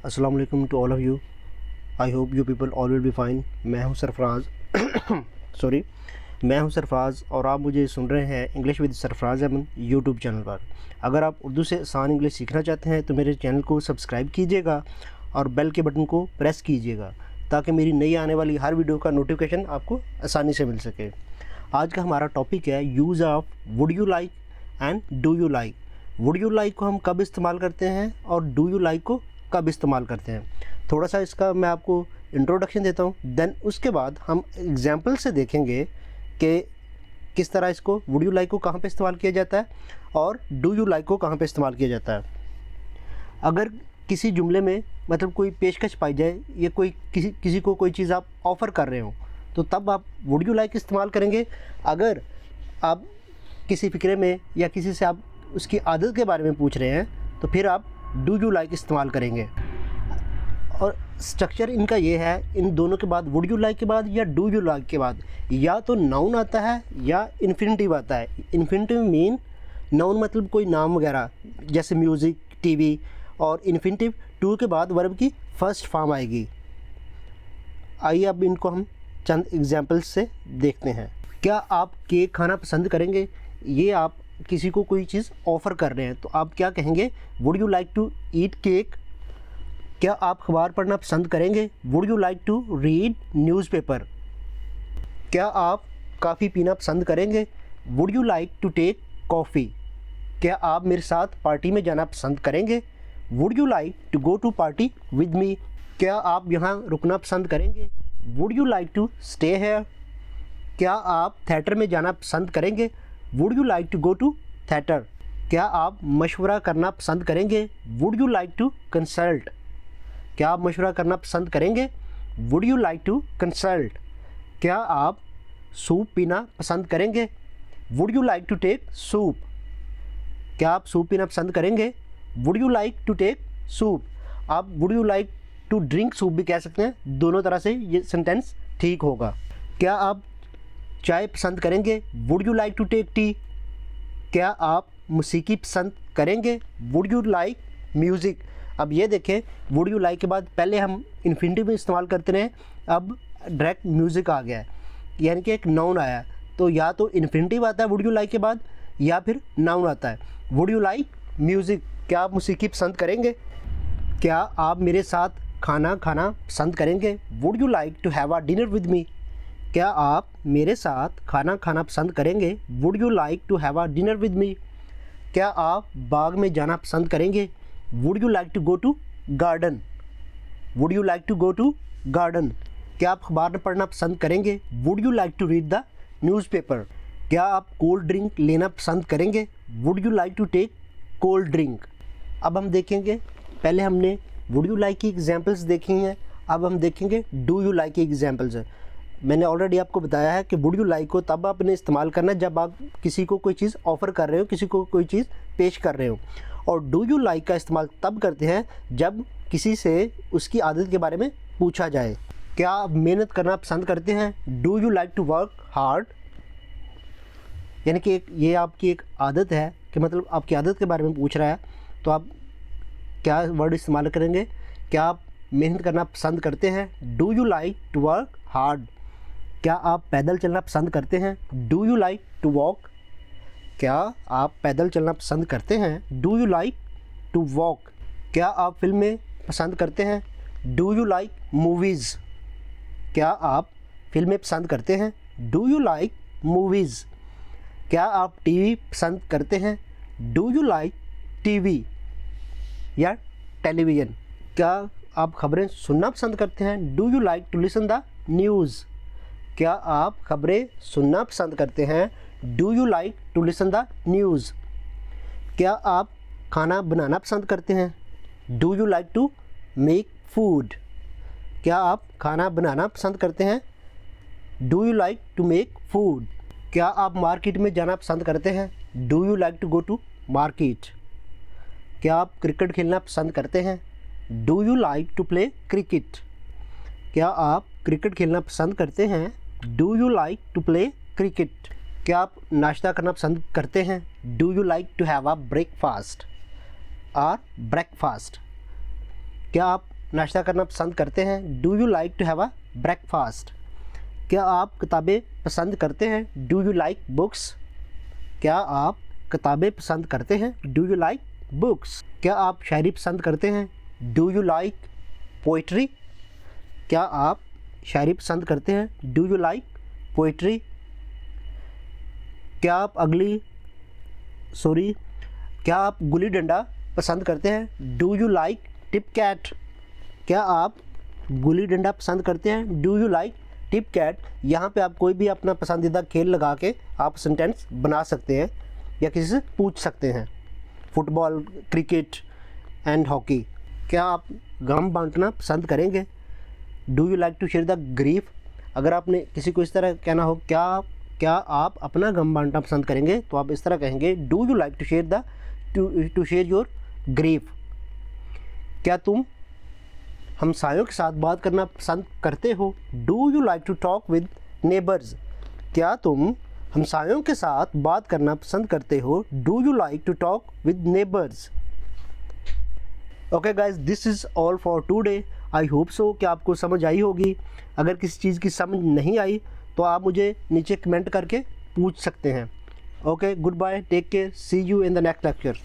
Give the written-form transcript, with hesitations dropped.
अस्सलाम वालेकुम to all of you. I hope you people all will be fine. मैं हूं सरफराज़ सॉरी मैं हूं सरफराज़ और आप मुझे सुन रहे हैं English with Sarfaraz Ahmed YouTube channel पर। अगर आप उर्दू से आसान इंग्लिश सीखना चाहते हैं तो मेरे चैनल को सब्सक्राइब कीजिएगा और बेल के बटन को प्रेस कीजिएगा ताकि मेरी नई आने वाली हर वीडियो का नोटिफिकेशन आपको आसानी से मिल सके। आज का हमारा टॉपिक है use of would you like and do you like. Would you like को हम कब इस्तेमाल करते हैं और डू यू लाइक को कब इस्तेमाल करते हैं। थोड़ा सा इसका मैं आपको इंट्रोडक्शन देता हूँ, देन उसके बाद हम एग्जाम्पल से देखेंगे कि किस तरह इसको वुड यू लाइक को कहाँ पे इस्तेमाल किया जाता है और डू यू लाइक को कहाँ पे इस्तेमाल किया जाता है। अगर किसी जुमले में मतलब कोई पेशकश पाई जाए या कोई किसी को कोई चीज़ आप ऑफ़र कर रहे हो तो तब आप वुड यू लाइक इस्तेमाल करेंगे। अगर आप किसी फ़िक्रे में या किसी से आप उसकी आदत के बारे में पूछ रहे हैं तो फिर आप डू यू लाइक इस्तेमाल करेंगे। और स्ट्रक्चर इनका ये है, इन दोनों के बाद वुड यू लाइक के बाद या डू यू लाइक के बाद या तो नाउन आता है या इन्फिनिटिव आता है। इन्फिनिटिव मीन नाउन मतलब कोई नाम वगैरह जैसे म्यूज़िक, टीवी, और इन्फिनिटिव टू के बाद वर्ब की फर्स्ट फॉर्म आएगी। आइए अब इनको हम चंद एग्जाम्पल्स से देखते हैं। क्या आप केक खाना पसंद करेंगे? ये आप किसी को कोई चीज़ ऑफ़र कर रहे हैं तो आप क्या कहेंगे? Would you like to eat cake. क्या आप अखबार पढ़ना पसंद करेंगे? वुड यू लाइक टू रीड न्यूज़पेपर। क्या आप कॉफ़ी पीना पसंद करेंगे? Would you like to take coffee. क्या आप मेरे साथ पार्टी में जाना पसंद करेंगे? Would you like to go to party with me. क्या आप यहाँ रुकना पसंद करेंगे? Would you like to stay here. क्या आप थिएटर में जाना पसंद करेंगे? Would you like to go to theatre. क्या आप मशवरा करना पसंद करेंगे? Would you like to consult. क्या आप मशवरा करना पसंद करेंगे? Would you like to consult. क्या आप सूप पीना पसंद करेंगे? Would you like to take soup. क्या आप सूप पीना पसंद करेंगे? Would you like to take soup. आप would you like to drink soup भी कह सकते हैं, दोनों तरह से ये सेंटेंस ठीक होगा। क्या आप चाय पसंद करेंगे? Would you like to take tea. क्या आप मौसीकी पसंद करेंगे? Would you like music. अब ये देखें, वुड यू लाइक के बाद पहले हम इन्फिनिटिव में इस्तेमाल करते रहे, अब डायरेक्ट म्यूज़िक आ गया है, यानी कि एक नाउन आया। तो या तो इन्फिनिटिव आता है वुड यू लाइक के बाद या फिर नाउन आता है। Would you like music. क्या आप मौसीकी पसंद करेंगे? क्या आप मेरे साथ खाना खाना पसंद करेंगे? Would you like to have a dinner with me. क्या आप मेरे साथ खाना खाना पसंद करेंगे? Would you like to have a dinner with me. क्या आप बाग में जाना पसंद करेंगे? Would you like to go to garden. Would you like to go to garden. क्या आप अखबार पढ़ना पसंद करेंगे? Would you like to read the newspaper. क्या आप कोल्ड ड्रिंक लेना पसंद करेंगे? Would you like to take cold drink. अब हम देखेंगे, पहले हमने वुड यू लाइक की एग्जाम्पल्स देखी हैं, अब हम देखेंगे डू यू लाइक की एग्जाम्पल्स। मैंने ऑलरेडी आपको बताया है कि वुड यू लाइक को तब आपने इस्तेमाल करना है जब आप किसी को कोई चीज़ ऑफ़र कर रहे हो, किसी को कोई चीज़ पेश कर रहे हो। और डू यू लाइक का इस्तेमाल तब करते हैं जब किसी से उसकी आदत के बारे में पूछा जाए। क्या आप मेहनत करना पसंद करते हैं? Do you like to work hard. यानी कि ये आपकी एक आदत है कि मतलब आपकी आदत के बारे में पूछ रहा है तो आप क्या वर्ड इस्तेमाल करेंगे? क्या आप मेहनत करना पसंद करते हैं? Do you like to work hard. क्या आप पैदल चलना पसंद करते हैं? Do you like to walk. क्या आप पैदल चलना पसंद करते हैं? Do you like to walk. क्या आप फिल्में पसंद करते हैं? Do you like movies. क्या आप फिल्में पसंद करते हैं? Do you like movies. क्या आप टीवी पसंद करते हैं? डू यू लाइक टीवी या टेलीविज़न। क्या आप खबरें सुनना पसंद करते हैं? Do you like to listen the news. क्या आप खबरें सुनना पसंद करते हैं? Do you like to listen the news. क्या आप खाना बनाना पसंद करते हैं? Do you like to make food. क्या आप खाना बनाना पसंद करते हैं? Do you like to make food. क्या आप मार्केट में जाना पसंद करते हैं? Do you like to go to market. क्या आप क्रिकेट खेलना पसंद करते हैं? Do you like to play cricket. क्या आप क्रिकेट खेलना पसंद करते हैं? Do you like to play cricket. क्या आप नाश्ता करना पसंद करते हैं? Do you like to have a breakfast और ब्रेकफास्ट। क्या आप नाश्ता करना पसंद करते हैं? Do you like to have a breakfast? क्या आप किताबें पसंद करते हैं? Do you like books? क्या आप किताबें पसंद करते हैं? Do you like books? क्या आप शायरी पसंद करते हैं? Do you like poetry? क्या आप शायरी पसंद करते हैं? Do you like poetry? क्या आप गुल्ली डंडा पसंद करते हैं? Do you like tip cat? क्या आप गुल्ली डंडा पसंद करते हैं? Do you like tip cat? यहाँ पे आप कोई भी अपना पसंदीदा खेल लगा के आप सेंटेंस बना सकते हैं या किसी से पूछ सकते हैं। Football, cricket and hockey. क्या आप गम बांटना पसंद करेंगे? Do you like to share the grief? अगर आपने किसी को इस तरह कहना हो, क्या आप अपना गम बांटना पसंद करेंगे, तो आप इस तरह कहेंगे, do you like to share your grief? क्या तुम हमसायों के साथ बात करना पसंद करते हो? Do you like to talk with neighbours? क्या तुम हमसायों के साथ बात करना पसंद करते हो? Do you like to talk with neighbours? Okay guys, this is all for today. I hope so कि आपको समझ आई होगी। अगर किसी चीज़ की समझ नहीं आई तो आप मुझे नीचे कमेंट करके पूछ सकते हैं। Okay, goodbye, take care, see you in the next lecture.